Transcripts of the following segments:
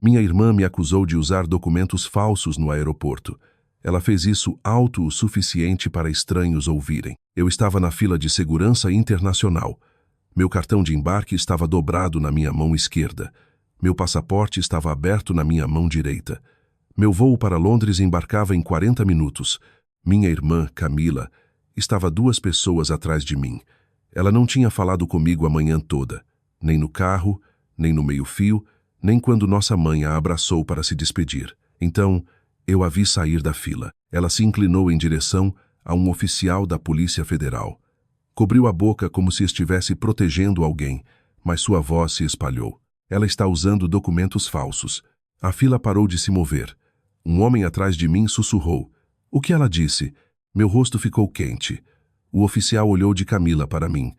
Minha irmã me acusou de usar documentos falsos no aeroporto. Ela fez isso alto o suficiente para estranhos ouvirem. Eu estava na fila de segurança internacional. Meu cartão de embarque estava dobrado na minha mão esquerda. Meu passaporte estava aberto na minha mão direita. Meu voo para Londres embarcava em 40 minutos. Minha irmã, Camila, estava 2 pessoas atrás de mim. Ela não tinha falado comigo a manhã toda, nem no carro, nem no meio-fio, nem quando nossa mãe a abraçou para se despedir. Então, eu a vi sair da fila. Ela se inclinou em direção a um oficial da Polícia Federal. Cobriu a boca como se estivesse protegendo alguém, mas sua voz se espalhou. Ela está usando documentos falsos. A fila parou de se mover. Um homem atrás de mim sussurrou. O que ela disse? Meu rosto ficou quente. O oficial olhou de Camila para mim.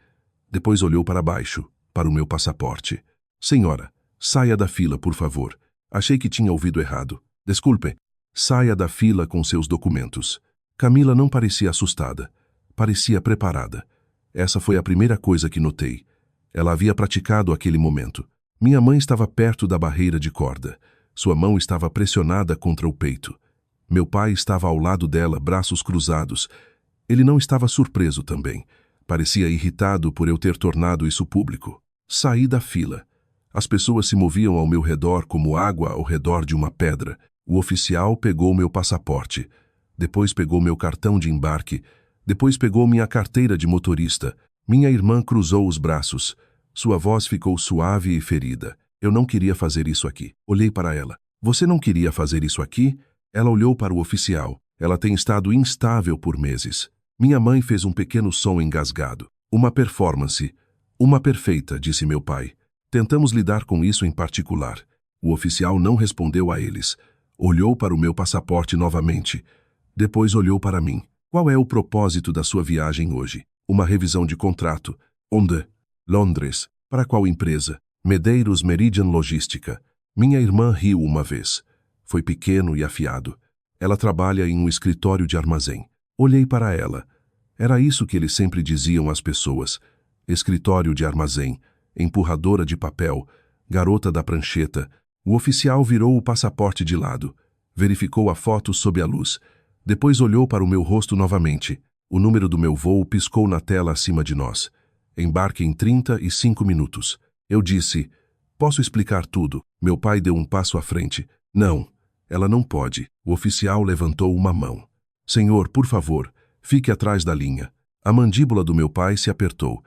Depois olhou para baixo, para o meu passaporte. Senhora, saia da fila, por favor. Achei que tinha ouvido errado. Desculpe. Saia da fila com seus documentos. Camila não parecia assustada. Parecia preparada. Essa foi a primeira coisa que notei. Ela havia praticado aquele momento. Minha mãe estava perto da barreira de corda. Sua mão estava pressionada contra o peito. Meu pai estava ao lado dela, braços cruzados. Ele não estava surpreso também. Parecia irritado por eu ter tornado isso público. Saí da fila. As pessoas se moviam ao meu redor como água ao redor de uma pedra. O oficial pegou meu passaporte. Depois pegou meu cartão de embarque. Depois pegou minha carteira de motorista. Minha irmã cruzou os braços. Sua voz ficou suave e ferida. Eu não queria fazer isso aqui. Olhei para ela. Você não queria fazer isso aqui? Ela olhou para o oficial. Ela tem estado instável por meses. Minha mãe fez um pequeno som engasgado. Uma performance. Uma perfeita, disse meu pai. Tentamos lidar com isso em particular. O oficial não respondeu a eles. Olhou para o meu passaporte novamente. Depois olhou para mim. Qual é o propósito da sua viagem hoje? Uma revisão de contrato. Onde? Londres. Para qual empresa? Medeiros Meridian Logística. Minha irmã riu uma vez. Foi pequeno e afiado. Ela trabalha em um escritório de armazém. Olhei para ela. Era isso que eles sempre diziam às pessoas. Escritório de armazém, empurradora de papel, garota da prancheta. O oficial virou o passaporte de lado. Verificou a foto sob a luz. Depois olhou para o meu rosto novamente. O número do meu voo piscou na tela acima de nós. Embarque em 35 minutos. Eu disse, posso explicar tudo? Meu pai deu um passo à frente. Não, ela não pode. O oficial levantou uma mão. Senhor, por favor, fique atrás da linha. A mandíbula do meu pai se apertou.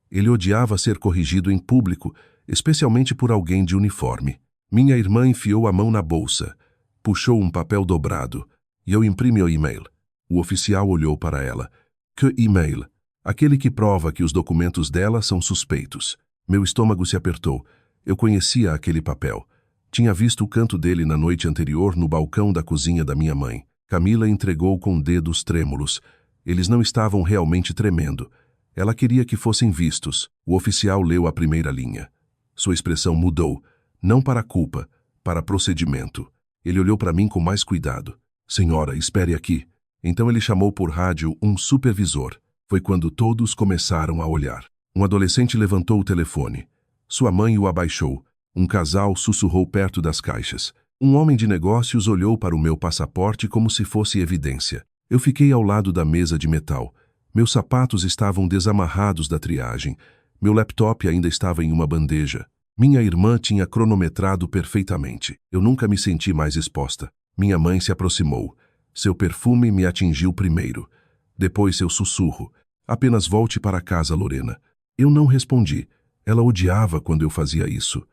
Ele odiava ser corrigido em público, especialmente por alguém de uniforme. Minha irmã enfiou a mão na bolsa. Puxou um papel dobrado. E eu imprimi o e-mail. O oficial olhou para ela. Que e-mail? Aquele que prova que os documentos dela são suspeitos. Meu estômago se apertou. Eu conhecia aquele papel. Tinha visto o canto dele na noite anterior no balcão da cozinha da minha mãe. Camila entregou com dedos trêmulos. Eles não estavam realmente tremendo. Ela queria que fossem vistos. O oficial leu a primeira linha. Sua expressão mudou. Não para culpa, para procedimento. Ele olhou para mim com mais cuidado. Senhora, espere aqui. Então ele chamou por rádio um supervisor. Foi quando todos começaram a olhar. Um adolescente levantou o telefone. Sua mãe o abaixou. Um casal sussurrou perto das caixas. Um homem de negócios olhou para o meu passaporte como se fosse evidência. Eu fiquei ao lado da mesa de metal. Meus sapatos estavam desamarrados da triagem. Meu laptop ainda estava em uma bandeja. Minha irmã tinha cronometrado perfeitamente. Eu nunca me senti mais exposta. Minha mãe se aproximou. Seu perfume me atingiu primeiro. Depois seu sussurro. Apenas volte para casa, Lorena. Eu não respondi. Ela odiava quando eu fazia isso.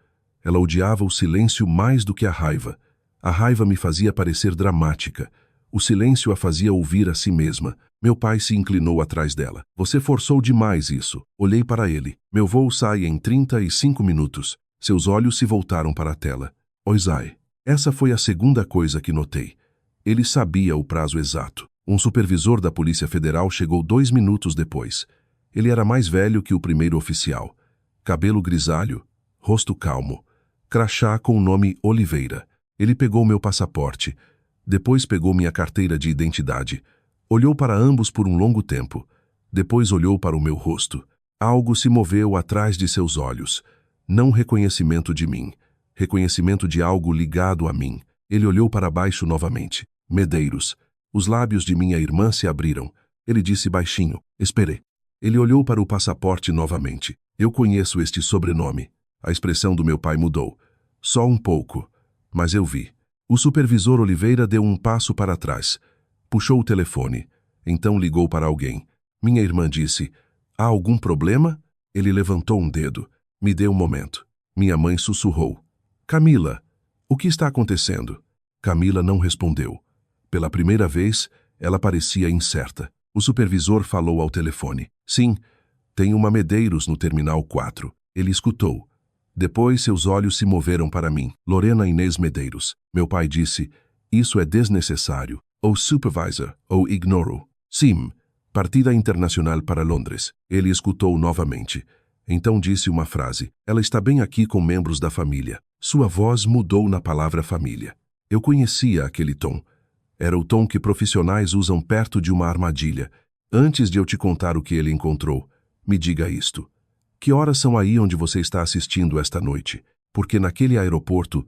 Ela odiava o silêncio mais do que a raiva. A raiva me fazia parecer dramática. O silêncio a fazia ouvir a si mesma. Meu pai se inclinou atrás dela. Você forçou demais isso. Olhei para ele. Meu voo sai em 35 minutos. Seus olhos se voltaram para a tela. Oisai. Essa foi a segunda coisa que notei. Ele sabia o prazo exato. Um supervisor da Polícia Federal chegou 2 minutos depois. Ele era mais velho que o primeiro oficial. Cabelo grisalho, rosto calmo, crachá com o nome Oliveira. Ele pegou meu passaporte. Depois pegou minha carteira de identidade. Olhou para ambos por um longo tempo. Depois olhou para o meu rosto. Algo se moveu atrás de seus olhos. Não reconhecimento de mim, Reconhecimento de algo ligado a mim. Ele olhou para baixo novamente. Medeiros. Os lábios de minha irmã se abriram. Ele disse baixinho, esperei. Ele olhou para o passaporte novamente. Eu conheço este sobrenome. A expressão do meu pai mudou. Só um pouco. Mas eu vi. O supervisor Oliveira deu um passo para trás. Puxou o telefone. Então ligou para alguém. Minha irmã disse, há algum problema? Ele levantou um dedo. Me deu um momento. Minha mãe sussurrou. Camila, o que está acontecendo? Camila não respondeu. Pela primeira vez, ela parecia incerta. O supervisor falou ao telefone. Sim, tem uma Medeiros no Terminal 4. Ele escutou. Depois seus olhos se moveram para mim. Lorena Inês Medeiros. Meu pai disse, isso é desnecessário. Ou supervisor, ou ignoro. Sim, partida internacional para Londres. Ele escutou novamente. Então disse uma frase. Ela está bem aqui com membros da família. Sua voz mudou na palavra família. Eu conhecia aquele tom. Era o tom que profissionais usam perto de uma armadilha. Antes de eu te contar o que ele encontrou, me diga isto. Que horas são aí onde você está assistindo esta noite? Porque naquele aeroporto,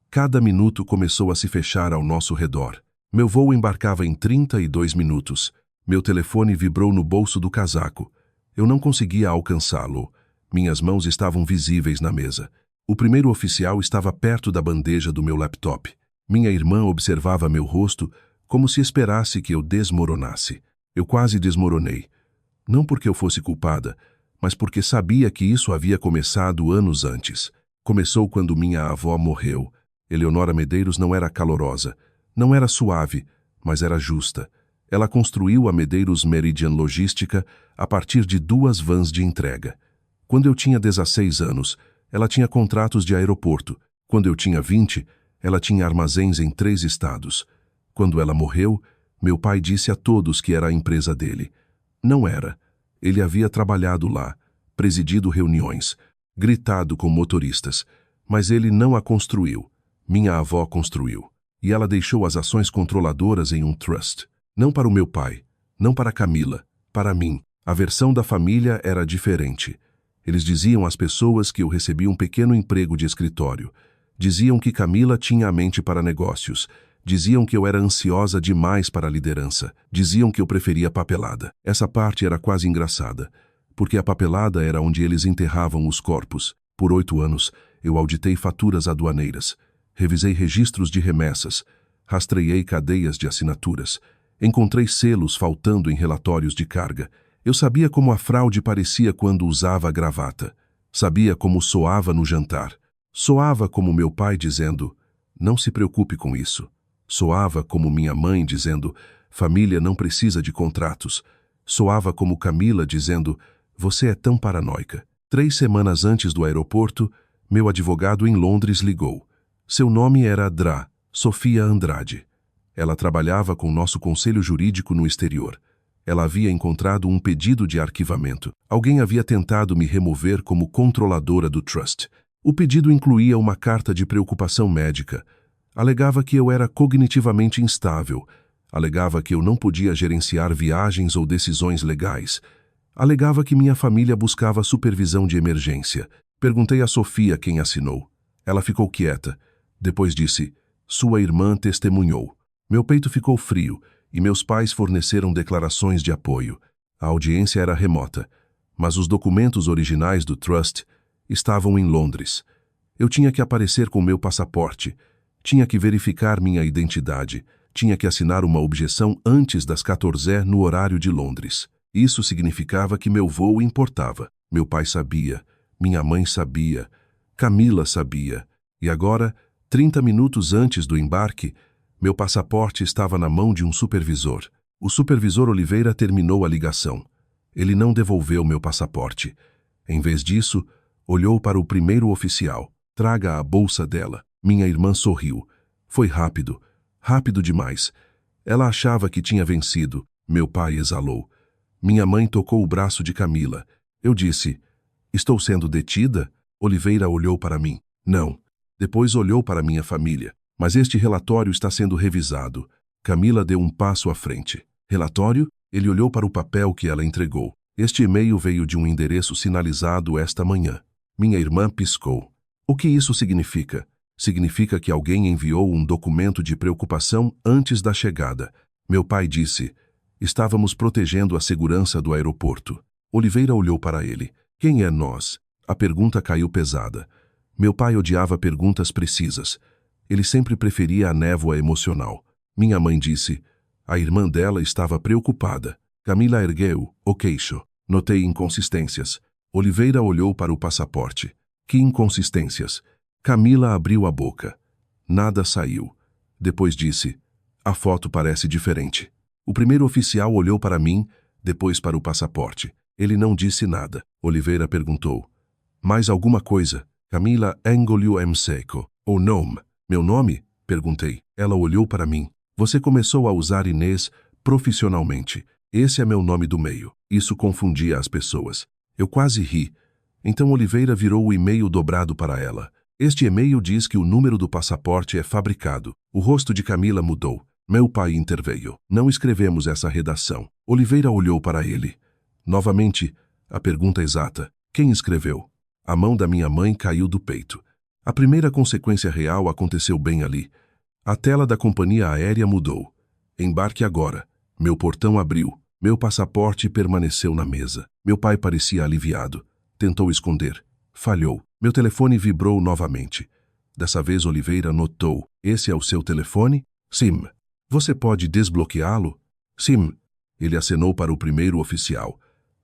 cada minuto começou a se fechar ao nosso redor. Meu voo embarcava em 32 minutos. Meu telefone vibrou no bolso do casaco. Eu não conseguia alcançá-lo. Minhas mãos estavam visíveis na mesa. O primeiro oficial estava perto da bandeja do meu laptop. Minha irmã observava meu rosto como se esperasse que eu desmoronasse. Eu quase desmoronei. Não porque eu fosse culpada, mas porque sabia que isso havia começado anos antes. Começou quando minha avó morreu. Eleonora Medeiros não era calorosa, não era suave, mas era justa. Ela construiu a Medeiros Meridian Logística a partir de 2 vans de entrega. Quando eu tinha 16 anos, ela tinha contratos de aeroporto. Quando eu tinha 20, ela tinha armazéns em 3 estados. Quando ela morreu, meu pai disse a todos que era a empresa dele. Não era. Ele havia trabalhado lá, presidido reuniões, gritado com motoristas, mas ele não a construiu. Minha avó construiu. E ela deixou as ações controladoras em um trust. Não para o meu pai, não para Camila, para mim. A versão da família era diferente. Eles diziam às pessoas que eu recebi um pequeno emprego de escritório. Diziam que Camila tinha a mente para negócios. Diziam que eu era ansiosa demais para a liderança. Diziam que eu preferia papelada. Essa parte era quase engraçada, porque a papelada era onde eles enterravam os corpos. Por 8 anos, eu auditei faturas aduaneiras, revisei registros de remessas, rastreei cadeias de assinaturas, encontrei selos faltando em relatórios de carga. Eu sabia como a fraude parecia quando usava a gravata. Sabia como soava no jantar. Soava como meu pai dizendo, não se preocupe com isso. Soava como minha mãe dizendo, família não precisa de contratos. Soava como Camila dizendo, você é tão paranoica. 3 semanas antes do aeroporto, meu advogado em Londres ligou. Seu nome era Sofia Andrade. Ela trabalhava com nosso conselho jurídico no exterior. Ela havia encontrado um pedido de arquivamento. Alguém havia tentado me remover como controladora do trust. O pedido incluía uma carta de preocupação médica. Alegava que eu era cognitivamente instável. Alegava que eu não podia gerenciar viagens ou decisões legais. Alegava que minha família buscava supervisão de emergência. Perguntei a Sofia quem assinou. Ela ficou quieta. Depois disse, sua irmã testemunhou. Meu peito ficou frio e meus pais forneceram declarações de apoio. A audiência era remota, mas os documentos originais do trust estavam em Londres. Eu tinha que aparecer com meu passaporte, tinha que verificar minha identidade, tinha que assinar uma objeção antes das 14h no horário de Londres. Isso significava que meu voo importava. Meu pai sabia, minha mãe sabia, Camila sabia. E agora, 30 minutos antes do embarque, meu passaporte estava na mão de um supervisor. O supervisor Oliveira terminou a ligação. Ele não devolveu meu passaporte. Em vez disso, olhou para o primeiro oficial. Traga a bolsa dela. Minha irmã sorriu. Foi rápido. Rápido demais. Ela achava que tinha vencido. Meu pai exalou. Minha mãe tocou o braço de Camila. Eu disse, estou sendo detida? Oliveira olhou para mim. Não. Depois olhou para minha família. Mas este relatório está sendo revisado. Camila deu um passo à frente. Relatório? Ele olhou para o papel que ela entregou. Este e-mail veio de um endereço sinalizado esta manhã. Minha irmã piscou. O que isso significa? Significa que alguém enviou um documento de preocupação antes da chegada. Meu pai disse: estávamos protegendo a segurança do aeroporto. Oliveira olhou para ele. Quem é nós? A pergunta caiu pesada. Meu pai odiava perguntas precisas. Ele sempre preferia a névoa emocional. Minha mãe disse: a irmã dela estava preocupada. Camila ergueu o queixo. Notei inconsistências. Oliveira olhou para o passaporte. Que inconsistências? Camila abriu a boca. Nada saiu. Depois disse: a foto parece diferente. O primeiro oficial olhou para mim, depois para o passaporte. Ele não disse nada. Oliveira perguntou: mais alguma coisa? Camila engoliu em seco. O nome? Meu nome? Perguntei. Ela olhou para mim. Você começou a usar Inês profissionalmente. Esse é meu nome do meio. Isso confundia as pessoas. Eu quase ri. Então Oliveira virou o e-mail dobrado para ela. Este e-mail diz que o número do passaporte é fabricado. O rosto de Camila mudou. Meu pai interveio. Não escrevemos essa redação. Oliveira olhou para ele. Novamente, a pergunta exata. Quem escreveu? A mão da minha mãe caiu do peito. A primeira consequência real aconteceu bem ali. A tela da companhia aérea mudou. Embarque agora. Meu portão abriu. Meu passaporte permaneceu na mesa. Meu pai parecia aliviado. Tentou esconder. Falhou. Meu telefone vibrou novamente. Dessa vez Oliveira notou. Esse é o seu telefone? Sim. Você pode desbloqueá-lo? Sim. Ele acenou para o primeiro oficial.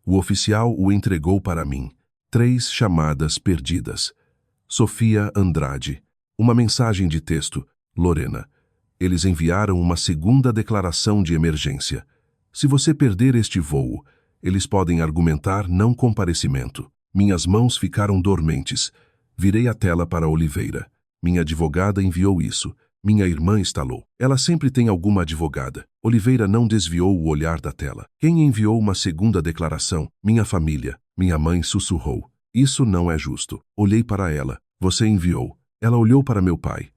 O oficial o entregou para mim. 3 chamadas perdidas. Sofia Andrade. Uma mensagem de texto. Lorena. Eles enviaram uma segunda declaração de emergência. Se você perder este voo, eles podem argumentar não comparecimento. Minhas mãos ficaram dormentes. Virei a tela para Oliveira. Minha advogada enviou isso. Minha irmã instalou. Ela sempre tem alguma advogada. Oliveira não desviou o olhar da tela. Quem enviou uma segunda declaração? Minha família. Minha mãe sussurrou. Isso não é justo. Olhei para ela. Você enviou. Ela olhou para meu pai.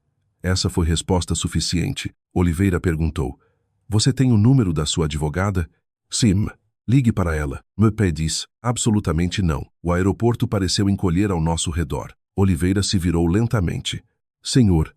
Essa foi resposta suficiente. Oliveira perguntou. Você tem o número da sua advogada? Sim. Ligue para ela. Meu pai disse. Absolutamente não. O aeroporto pareceu encolher ao nosso redor. Oliveira se virou lentamente. Senhor,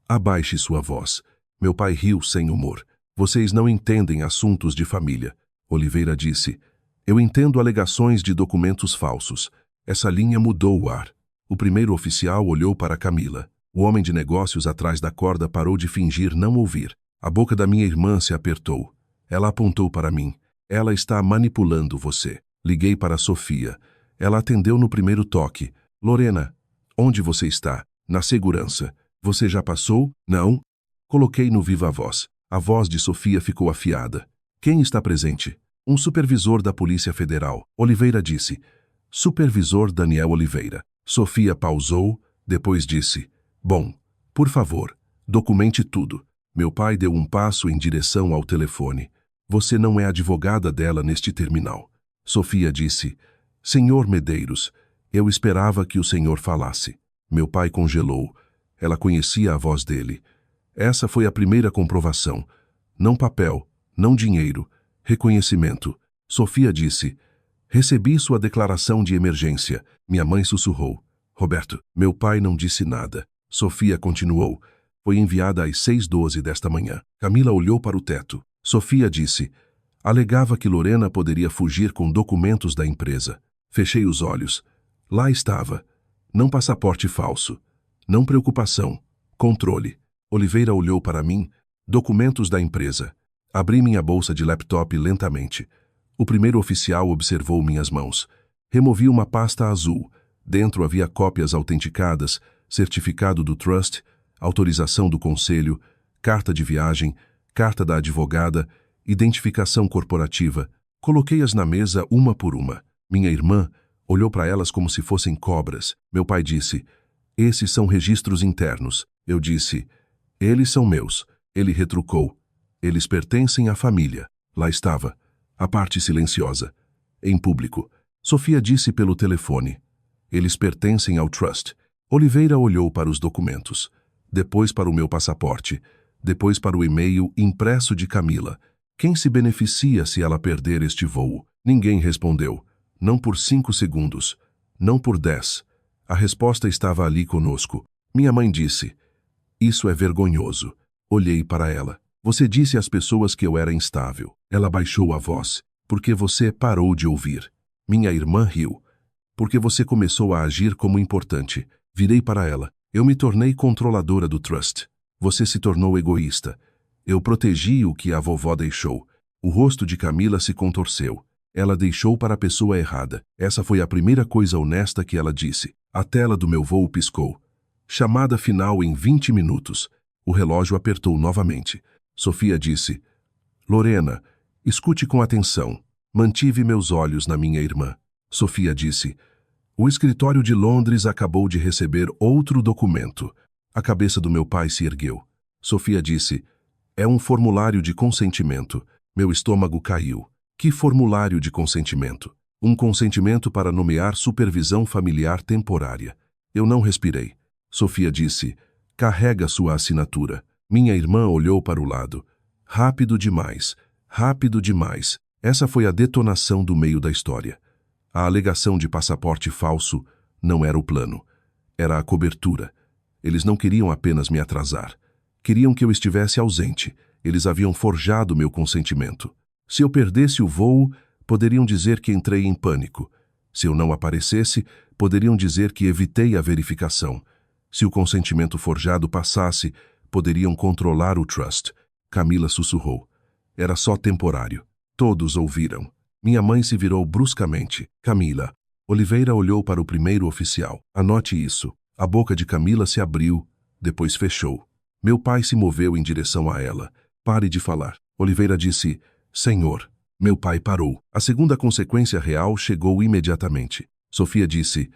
abaixe sua voz. Meu pai riu sem humor. Vocês não entendem assuntos de família. Oliveira disse. Eu entendo alegações de documentos falsos. Essa linha mudou o ar. O primeiro oficial olhou para Camila. O homem de negócios atrás da corda parou de fingir não ouvir. A boca da minha irmã se apertou. Ela apontou para mim. Ela está manipulando você. Liguei para Sofia. Ela atendeu no primeiro toque. Lorena, onde você está? Na segurança. Você já passou? Não? Coloquei no viva voz. A voz de Sofia ficou afiada. Quem está presente? Um supervisor da Polícia Federal. Oliveira disse. Supervisor Daniel Oliveira. Sofia pausou, depois disse. Bom, por favor, documente tudo. Meu pai deu um passo em direção ao telefone. Você não é advogada dela neste terminal. Sofia disse. Senhor Medeiros, eu esperava que o senhor falasse. Meu pai congelou. Ela conhecia a voz dele. Essa foi a primeira comprovação. Não papel, não dinheiro, reconhecimento. Sofia disse. Recebi sua declaração de emergência. Minha mãe sussurrou. Roberto, meu pai não disse nada. Sofia continuou. Foi enviada às 6h12 desta manhã. Camila olhou para o teto. Sofia disse. Alegava que Lorena poderia fugir com documentos da empresa. Fechei os olhos. Lá estava. Não passaporte falso. Não preocupação. Controle. Oliveira olhou para mim. Documentos da empresa. Abri minha bolsa de laptop lentamente. O primeiro oficial observou minhas mãos. Removi uma pasta azul. Dentro havia cópias autenticadas, certificado do trust, autorização do conselho, carta de viagem, carta da advogada, identificação corporativa. Coloquei-as na mesa uma por uma. Minha irmã olhou para elas como se fossem cobras. Meu pai disse, esses são registros internos. Eu disse, eles são meus. Ele retrucou, eles pertencem à família. Lá estava, a parte silenciosa. Em público. Sofia disse pelo telefone, eles pertencem ao trust. Oliveira olhou para os documentos, depois para o meu passaporte, depois para o e-mail impresso de Camila. Quem se beneficia se ela perder este voo? Ninguém respondeu. Não por 5 segundos. Não por 10. A resposta estava ali conosco. Minha mãe disse, Isso é vergonhoso. Olhei para ela. Você disse às pessoas que eu era instável. Ela baixou a voz. Porque você parou de ouvir. Minha irmã riu. Porque você começou a agir como importante. Virei para ela. Eu me tornei controladora do trust. Você se tornou egoísta. Eu protegi o que a vovó deixou. O rosto de Camila se contorceu. Ela deixou para a pessoa errada. Essa foi a primeira coisa honesta que ela disse. A tela do meu voo piscou. Chamada final em 20 minutos. O relógio apertou novamente. Sofia disse: Lorena, escute com atenção. Mantive meus olhos na minha irmã. Sofia disse: o escritório de Londres acabou de receber outro documento. A cabeça do meu pai se ergueu. Sofia disse: é um formulário de consentimento. Meu estômago caiu. Que formulário de consentimento? Um consentimento para nomear supervisão familiar temporária. Eu não respirei. Sofia disse: carrega sua assinatura. Minha irmã olhou para o lado. Rápido demais. Rápido demais. Essa foi a detonação do meio da história. A alegação de passaporte falso não era o plano. Era a cobertura. Eles não queriam apenas me atrasar. Queriam que eu estivesse ausente. Eles haviam forjado meu consentimento. Se eu perdesse o voo, poderiam dizer que entrei em pânico. Se eu não aparecesse, poderiam dizer que evitei a verificação. Se o consentimento forjado passasse, poderiam controlar o trust. Camila sussurrou. Era só temporário. Todos ouviram. Minha mãe se virou bruscamente. Camila. Oliveira olhou para o primeiro oficial. Anote isso. A boca de Camila se abriu, depois fechou. Meu pai se moveu em direção a ela. Pare de falar. Oliveira disse: Senhor. Meu pai parou. A segunda consequência real chegou imediatamente. Sofia disse: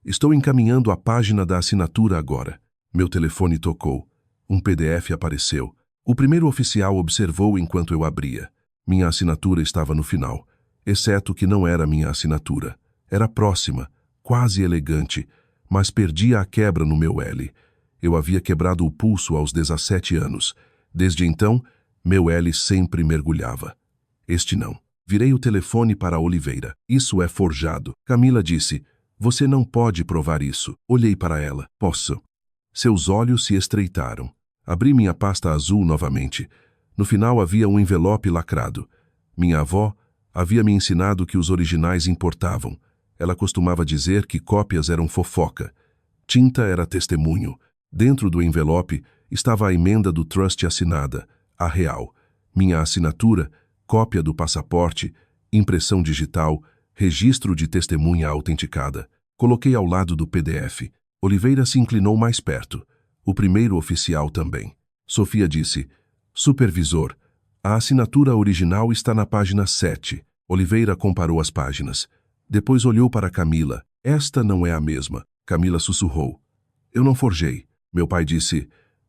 estou encaminhando a página da assinatura agora. Meu telefone tocou. Um PDF apareceu. O primeiro oficial observou enquanto eu abria. Minha assinatura estava no final, exceto que não era minha assinatura. Era próxima, quase elegante, mas perdia a quebra no meu L. Eu havia quebrado o pulso aos 17 anos. Desde então, meu L sempre mergulhava. Este não. Virei o telefone para Oliveira. Isso é forjado. Camila disse: você não pode provar isso. Olhei para ela. Posso. Seus olhos se estreitaram. Abri minha pasta azul novamente. No final havia um envelope lacrado. Minha avó havia me ensinado que os originais importavam. Ela costumava dizer que cópias eram fofoca. Tinta era testemunho. Dentro do envelope estava a emenda do trust assinada, a real. Minha assinatura, cópia do passaporte, impressão digital, registro de testemunha autenticada. Coloquei ao lado do PDF. Oliveira se inclinou mais perto. O primeiro oficial também. Sofia disse: supervisor, a assinatura original está na página 7. Oliveira comparou as páginas. Depois olhou para Camila. Esta não é a mesma. Camila sussurrou: eu não forjei. Meu pai disse: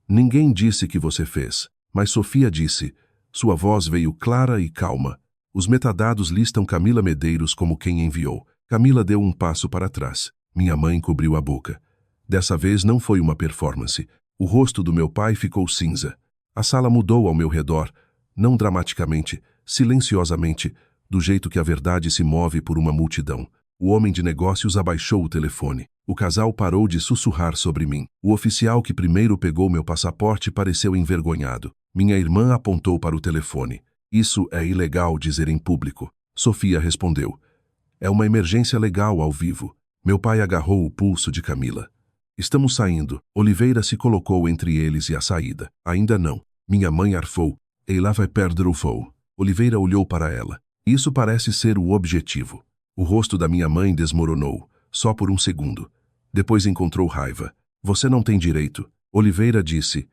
ninguém disse que você fez. Mas Sofia disse. Sua voz veio clara e calma. Os metadados listam Camila Medeiros como quem enviou. Camila deu um passo para trás. Minha mãe cobriu a boca. Dessa vez não foi uma performance. O rosto do meu pai ficou cinza. A sala mudou ao meu redor, não dramaticamente, silenciosamente, do jeito que a verdade se move por uma multidão. O homem de negócios abaixou o telefone. O casal parou de sussurrar sobre mim. O oficial que primeiro pegou meu passaporte pareceu envergonhado. Minha irmã apontou para o telefone. Isso é ilegal dizer em público. Sofia respondeu. É uma emergência legal ao vivo. Meu pai agarrou o pulso de Camila. Estamos saindo. Oliveira se colocou entre eles e a saída. Ainda não. Minha mãe arfou. Ela vai perder o voo. Oliveira olhou para ela. Isso parece ser o objetivo. O rosto da minha mãe desmoronou, só por um segundo. Depois encontrou raiva. Você não tem direito. Oliveira disse.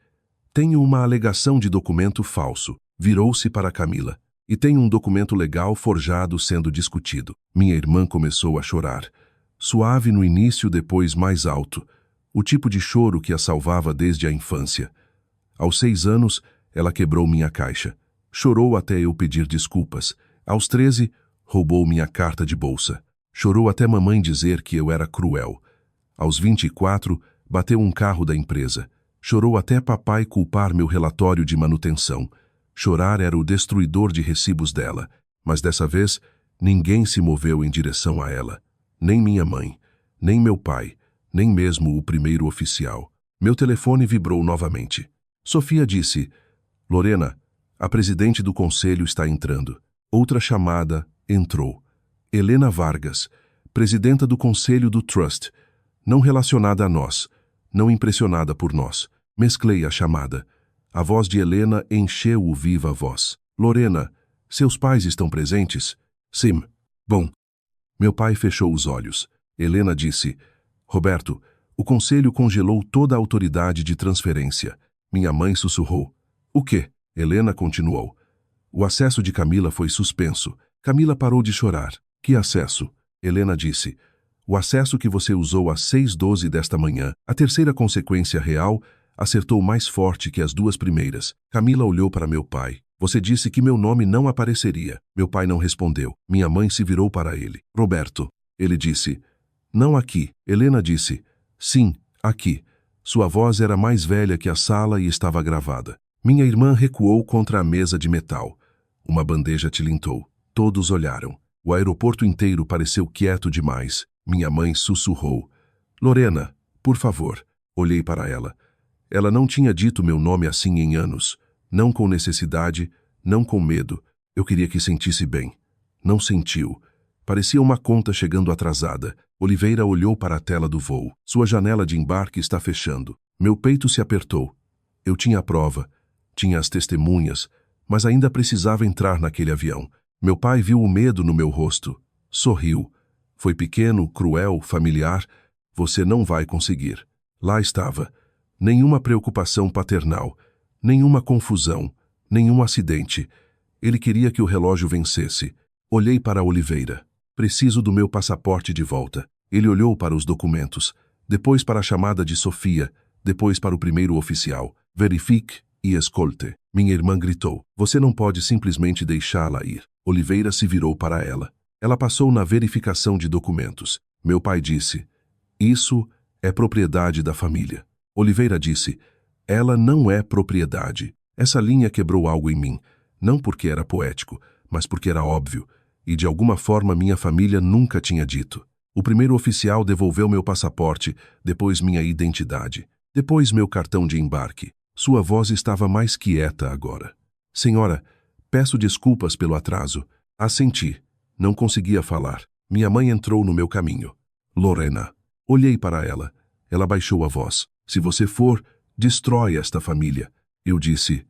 Tenho uma alegação de documento falso. Virou-se para Camila. E tem um documento legal forjado sendo discutido. Minha irmã começou a chorar. Suave no início, depois mais alto. O tipo de choro que a salvava desde a infância. Aos 6 anos, ela quebrou minha caixa. Chorou até eu pedir desculpas. Aos 13, roubou minha carta de bolsa. Chorou até mamãe dizer que eu era cruel. Aos 24, bateu um carro da empresa. Chorou até papai culpar meu relatório de manutenção. Chorar era o destruidor de recibos dela. Mas dessa vez, ninguém se moveu em direção a ela. Nem minha mãe, nem meu pai, nem mesmo o primeiro oficial. Meu telefone vibrou novamente. Sofia disse: Lorena, a presidente do conselho está entrando. Outra chamada entrou. Helena Vargas, presidenta do conselho do Trust, não relacionada a nós, não impressionada por nós. Mesclei a chamada. A voz de Helena encheu o viva voz. Lorena, seus pais estão presentes? Sim. Bom. Meu pai fechou os olhos. Helena disse: Roberto, o conselho congelou toda a autoridade de transferência. Minha mãe sussurrou. O quê? Helena continuou. O acesso de Camila foi suspenso. Camila parou de chorar. Que acesso? Helena disse. O acesso que você usou às 6h12 desta manhã, a terceira consequência real, acertou mais forte que as duas primeiras. Camila olhou para meu pai. Você disse que meu nome não apareceria. Meu pai não respondeu. Minha mãe se virou para ele. Roberto. Ele disse. Não aqui. Helena disse. Sim, aqui. Sua voz era mais velha que a sala e estava gravada. Minha irmã recuou contra a mesa de metal. Uma bandeja tilintou. Todos olharam. O aeroporto inteiro pareceu quieto demais. Minha mãe sussurrou. Lorena, por favor. Olhei para ela. Ela não tinha dito meu nome assim em anos. Não com necessidade, não com medo. Eu queria que sentisse bem. Não sentiu. Parecia uma conta chegando atrasada. Oliveira olhou para a tela do voo. Sua janela de embarque está fechando. Meu peito se apertou. Eu tinha a prova. Tinha as testemunhas. Mas ainda precisava entrar naquele avião. Meu pai viu o medo no meu rosto. Sorriu. Foi pequeno, cruel, familiar. Você não vai conseguir. Lá estava. Nenhuma preocupação paternal. Nenhuma confusão. Nenhum acidente. Ele queria que o relógio vencesse. Olhei para Oliveira. Preciso do meu passaporte de volta. Ele olhou para os documentos. Depois para a chamada de Sofia. Depois para o primeiro oficial. Verifique e escolte. Minha irmã gritou. Você não pode simplesmente deixá-la ir. Oliveira se virou para ela. Ela passou na verificação de documentos. Meu pai disse, isso é propriedade da família. Oliveira disse, ela não é propriedade. Essa linha quebrou algo em mim, não porque era poético, mas porque era óbvio, e de alguma forma minha família nunca tinha dito. O primeiro oficial devolveu meu passaporte, depois minha identidade, depois meu cartão de embarque. Sua voz estava mais quieta agora. Senhora, peço desculpas pelo atraso. Assenti. Não conseguia falar. Minha mãe entrou no meu caminho. Lorena. Olhei para ela. Ela baixou a voz. Se você for, destrói esta família. Eu disse,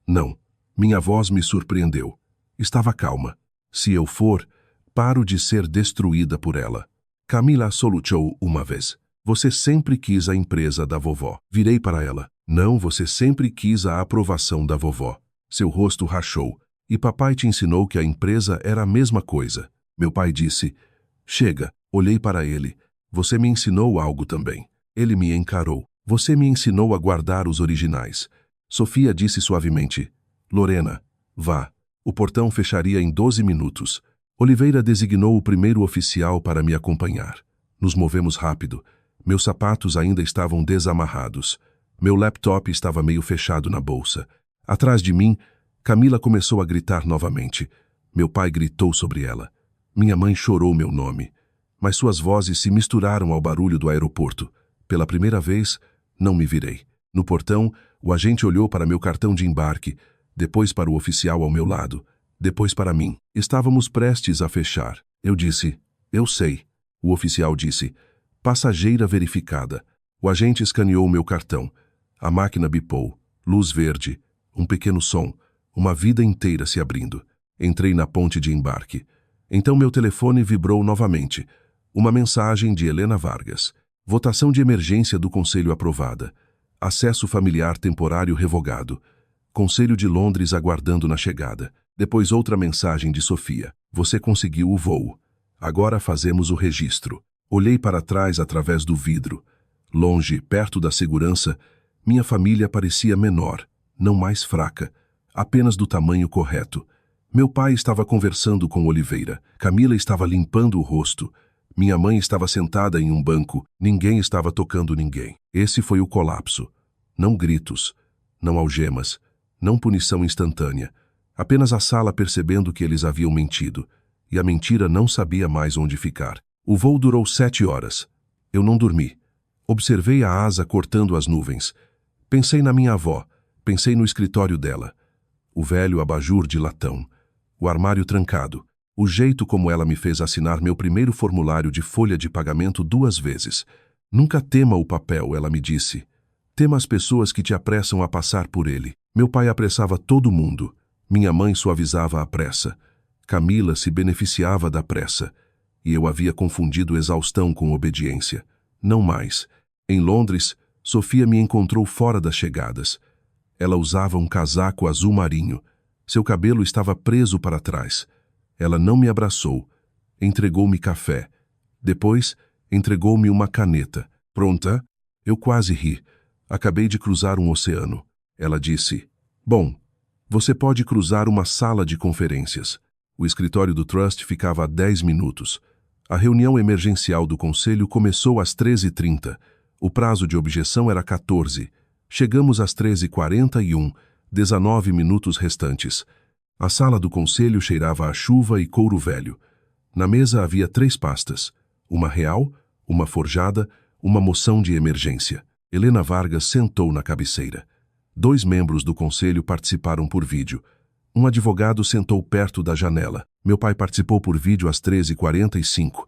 não. Minha voz me surpreendeu. Estava calma. Se eu for, paro de ser destruída por ela. Camila soluçou uma vez. Você sempre quis a empresa da vovó. Virei para ela. Não, você sempre quis a aprovação da vovó. Seu rosto rachou. E papai te ensinou que a empresa era a mesma coisa. Meu pai disse, chega. Olhei para ele. Você me ensinou algo também. Ele me encarou. Você me ensinou a guardar os originais. Sofia disse suavemente, Lorena, vá. O portão fecharia em 12 minutos. Oliveira designou o primeiro oficial para me acompanhar. Nos movemos rápido. Meus sapatos ainda estavam desamarrados. Meu laptop estava meio fechado na bolsa. Atrás de mim, Camila começou a gritar novamente. Meu pai gritou sobre ela. Minha mãe chorou meu nome. Mas suas vozes se misturaram ao barulho do aeroporto. Pela primeira vez, não me virei. No portão, o agente olhou para meu cartão de embarque, depois para o oficial ao meu lado, depois para mim. Estávamos prestes a fechar. Eu disse, eu sei. O oficial disse, passageira verificada. O agente escaneou meu cartão. A máquina bipou. Luz verde. Um pequeno som. Uma vida inteira se abrindo. Entrei na ponte de embarque. Então meu telefone vibrou novamente. Uma mensagem de Helena Vargas. Votação de emergência do Conselho aprovada. Acesso familiar temporário revogado. Conselho de Londres aguardando na chegada. Depois outra mensagem de Sofia. Você conseguiu o voo. Agora fazemos o registro. Olhei para trás através do vidro. Longe, perto da segurança, minha família parecia menor, não mais fraca, apenas do tamanho correto. Meu pai estava conversando com Oliveira. Camila estava limpando o rosto. Minha mãe estava sentada em um banco. Ninguém estava tocando ninguém. Esse foi o colapso. Não gritos, não algemas, não punição instantânea. Apenas a sala percebendo que eles haviam mentido. E a mentira não sabia mais onde ficar. O voo durou 7 horas. Eu não dormi. Observei a asa cortando as nuvens. Pensei na minha avó. Pensei no escritório dela. O velho abajur de latão. O armário trancado. O jeito como ela me fez assinar meu primeiro formulário de folha de pagamento 2 vezes. Nunca tema o papel, ela me disse. Tema as pessoas que te apressam a passar por ele. Meu pai apressava todo mundo. Minha mãe suavizava a pressa. Camila se beneficiava da pressa. E eu havia confundido exaustão com obediência. Não mais. Em Londres, Sofia me encontrou fora das chegadas. Ela usava um casaco azul marinho. Seu cabelo estava preso para trás. Ela não me abraçou. Entregou-me café. Depois, entregou-me uma caneta. Pronta? Eu quase ri. Acabei de cruzar um oceano. Ela disse, bom, você pode cruzar uma sala de conferências. O escritório do Trust ficava a 10 minutos. A reunião emergencial do conselho começou às 13h30. O prazo de objeção era 14. Chegamos às 13h41, 19 minutos restantes. A sala do conselho cheirava a chuva e couro velho. Na mesa havia 3 pastas. Uma real, uma forjada, uma moção de emergência. Helena Vargas sentou na cabeceira. 2 membros do conselho participaram por vídeo. Um advogado sentou perto da janela. Meu pai participou por vídeo às 13h45.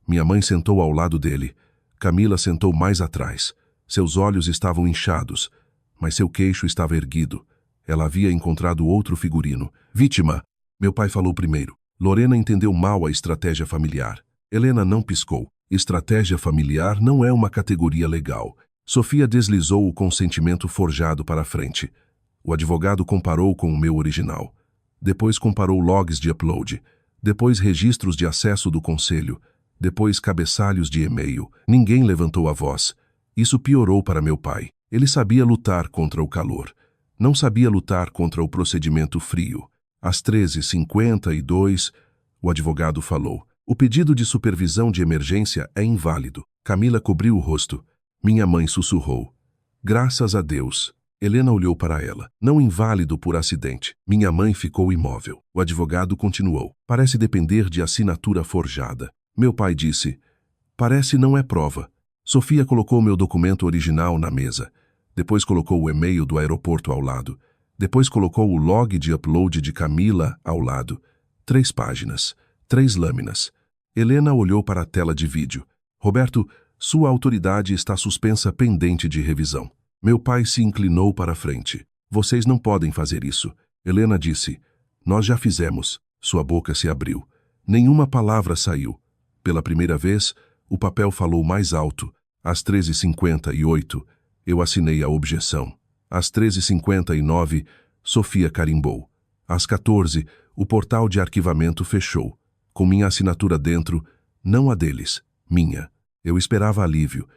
Minha mãe sentou ao lado dele. Camila sentou mais atrás. Seus olhos estavam inchados, mas seu queixo estava erguido. Ela havia encontrado outro figurino. Vítima! Meu pai falou primeiro. Lorena entendeu mal a estratégia familiar. Helena não piscou. Estratégia familiar não é uma categoria legal. Sofia deslizou o consentimento forjado para a frente. O advogado comparou com o meu original. Depois comparou logs de upload. Depois registros de acesso do conselho. Depois cabeçalhos de e-mail. Ninguém levantou a voz. Isso piorou para meu pai. Ele sabia lutar contra o calor. Não sabia lutar contra o procedimento frio. Às 13h52, o advogado falou. O pedido de supervisão de emergência é inválido. Camila cobriu o rosto. Minha mãe sussurrou. Graças a Deus. Helena olhou para ela. Não inválido por acidente. Minha mãe ficou imóvel. O advogado continuou. Parece depender de assinatura forjada. Meu pai disse. Parece não é prova. Sofia colocou meu documento original na mesa. Depois colocou o e-mail do aeroporto ao lado. Depois colocou o log de upload de Camila ao lado. 3 páginas. 3 lâminas. Helena olhou para a tela de vídeo. Roberto, sua autoridade está suspensa pendente de revisão. Meu pai se inclinou para a frente. Vocês não podem fazer isso. Helena disse. Nós já fizemos. Sua boca se abriu. Nenhuma palavra saiu. Pela primeira vez, o papel falou mais alto. Às 13h58, eu assinei a objeção. Às 13h59, Sofia carimbou. Às 14h, o portal de arquivamento fechou. Com minha assinatura dentro, não a deles, minha. Eu esperava alívio.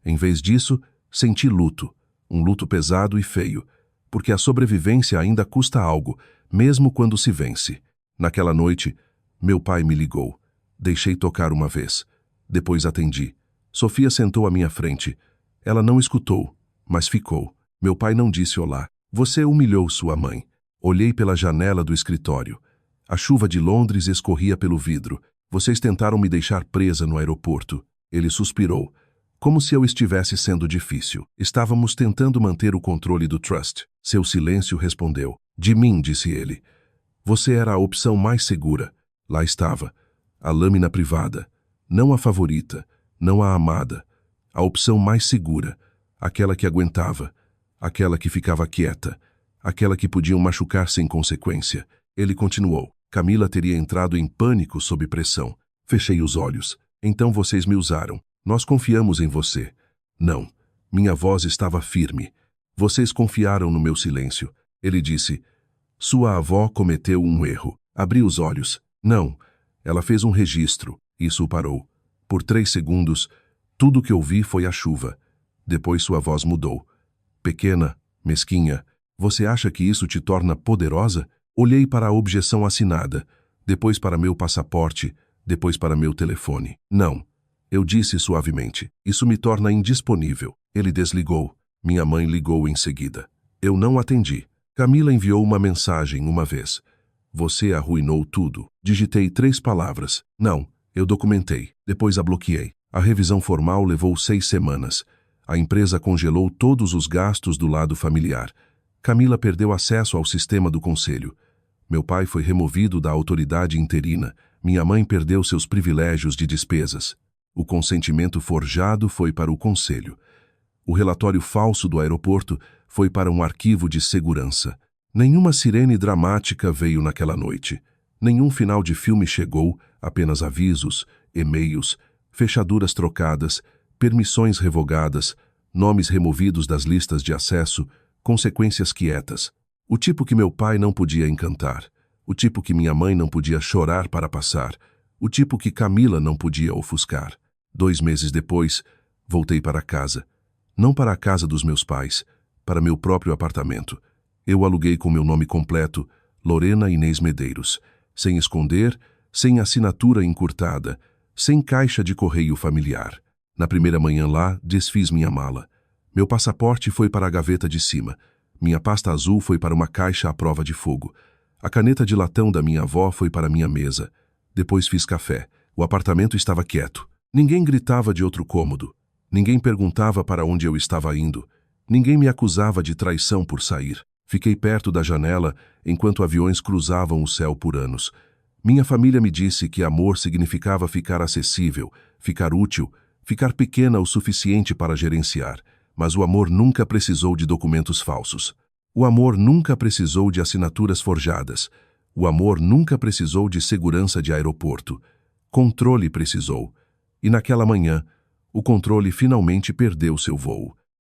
Em vez disso, senti luto. Um luto pesado e feio. Porque a sobrevivência ainda custa algo, mesmo quando se vence. Naquela noite, meu pai me ligou. Deixei tocar uma vez. Depois atendi. Sofia sentou à minha frente. Ela não escutou, mas ficou. Meu pai não disse olá. Você humilhou sua mãe. Olhei pela janela do escritório. A chuva de Londres escorria pelo vidro. Vocês tentaram me deixar presa no aeroporto. Ele suspirou. Como se eu estivesse sendo difícil. Estávamos tentando manter o controle do Trust. Seu silêncio respondeu. De mim, disse ele. Você era a opção mais segura. Lá estava. A lâmina privada. Não a favorita. Não a amada. A opção mais segura. Aquela que aguentava. Aquela que ficava quieta. Aquela que podiam machucar sem consequência. Ele continuou. Camila teria entrado em pânico sob pressão. Fechei os olhos. Então vocês me usaram. Nós confiamos em você. Não. Minha voz estava firme. Vocês confiaram no meu silêncio. Ele disse. Sua avó cometeu um erro. Abri os olhos. Não. Ela fez um registro. Isso o parou. Por 3 segundos, tudo o que ouvi foi a chuva. Depois sua voz mudou. Pequena, mesquinha, você acha que isso te torna poderosa? Olhei para a objeção assinada, depois para meu passaporte, depois para meu telefone. Não. Eu disse suavemente. Isso me torna indisponível. Ele desligou. Minha mãe ligou em seguida. Eu não atendi. Camila enviou uma mensagem uma vez. Você arruinou tudo. Digitei 3 palavras. Não. Eu documentei. Depois a bloqueei. A revisão formal levou 6 semanas. A empresa congelou todos os gastos do lado familiar. Camila perdeu acesso ao sistema do conselho. Meu pai foi removido da autoridade interina. Minha mãe perdeu seus privilégios de despesas. O consentimento forjado foi para o conselho. O relatório falso do aeroporto foi para um arquivo de segurança. Nenhuma sirene dramática veio naquela noite. Nenhum final de filme chegou, apenas avisos, e-mails, fechaduras trocadas, permissões revogadas, nomes removidos das listas de acesso, consequências quietas. O tipo que meu pai não podia encantar. O tipo que minha mãe não podia chorar para passar. O tipo que Camila não podia ofuscar. 2 meses depois, voltei para casa. Não para a casa dos meus pais, para meu próprio apartamento. Eu aluguei com meu nome completo, Lorena Inês Medeiros, sem esconder, sem assinatura encurtada, sem caixa de correio familiar. Na primeira manhã lá, desfiz minha mala. Meu passaporte foi para a gaveta de cima. Minha pasta azul foi para uma caixa à prova de fogo. A caneta de latão da minha avó foi para minha mesa. Depois fiz café. O apartamento estava quieto. Ninguém gritava de outro cômodo. Ninguém perguntava para onde eu estava indo. Ninguém me acusava de traição por sair. Fiquei perto da janela enquanto aviões cruzavam o céu por anos. Minha família me disse que amor significava ficar acessível, ficar útil, ficar pequena o suficiente para gerenciar. Mas o amor nunca precisou de documentos falsos. O amor nunca precisou de assinaturas forjadas. O amor nunca precisou de segurança de aeroporto. Controle precisou. E naquela manhã, o controle finalmente perdeu seu voo.